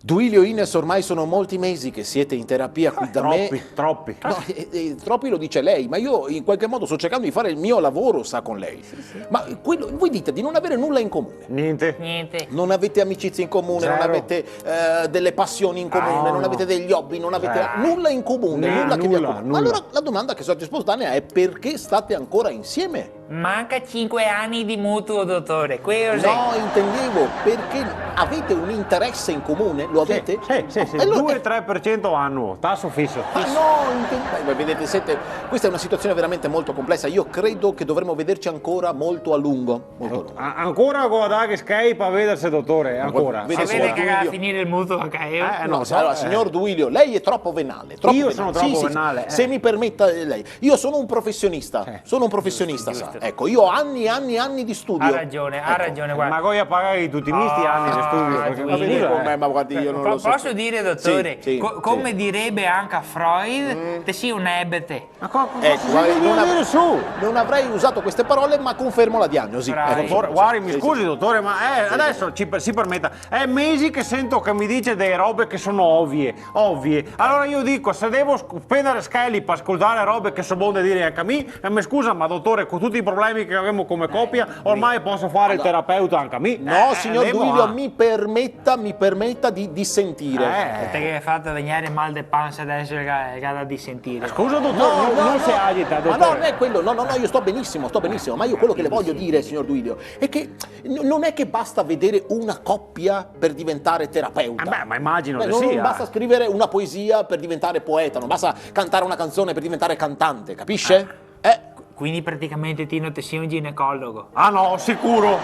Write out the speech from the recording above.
Duilio Ines, ormai sono molti mesi che siete in terapia qui da me. Troppi. No, troppi lo dice lei, ma io in qualche modo sto cercando di fare il mio lavoro, sa, con lei. Ma voi dite di non avere nulla in comune. Niente. Non avete amicizie in comune, Zero. non avete delle passioni in comune, No, non avete degli hobby, non avete nulla in comune, nulla che vi accomuna. nulla. Allora la domanda che sorge spontanea è: perché state ancora insieme? Manca 5 anni di mutuo, dottore. No, intendevo perché avete un interesse in comune, lo avete? Sì. Allora, 2-3% annuo, tasso fisso. ma no, vedete, questa è una situazione veramente molto complessa. Io credo che dovremo vederci ancora molto a lungo. Molto a lungo. Ancora guardare Skype a vedersi, dottore, ancora. Vede, Sapete signor che va a Duilio. finire il mutuo a Caio? No, allora, signor Duilio, lei è troppo venale. Troppo Io venale. sono troppo Sì. venale, Se mi permetta lei, io sono un professionista. Sono un professionista, Giusto. sa. Ecco, io ho anni e anni di studio. Ha ragione, guarda. Ma voglio pagare tutti i misti anni di studio. perché Ma vede scusa, con me, ma guardi, io non lo so. Posso dire, dottore, Sì, come direbbe anche Freud, te sei un ebete. Ma cosa Ecco, si guardi, deve non, venire su? non avrei usato queste parole, ma confermo la diagnosi. Bravo. Ecco, Dottore, guardi, mi sì, scusi, sì. dottore, ma adesso si permetta, è mesi che sento che mi dice delle robe che sono ovvie. Allora io dico, se devo spendere Skype per ascoltare robe che sono buone da dire anche a me, mi scusa, ma dottore, con tutti i problemi che abbiamo come coppia, ormai posso fare il terapeuta anche a me. No, signor andiamo Duilio, a- mi permetta di dissentire. Te che hai fatto venire mal de pancia adesso che da di sentire. Scusa, dottore, non si agita, Ma dottore. no, non è quello, no, io sto benissimo, ma io quello che le voglio dire, signor Duilio, è che non è che basta vedere una coppia per diventare terapeuta. Beh, ma immagino che non sia. basta scrivere una poesia per diventare poeta, non basta cantare una canzone per diventare cantante, capisce? Quindi praticamente Tino te sei un ginecologo. Ah no, sicuro.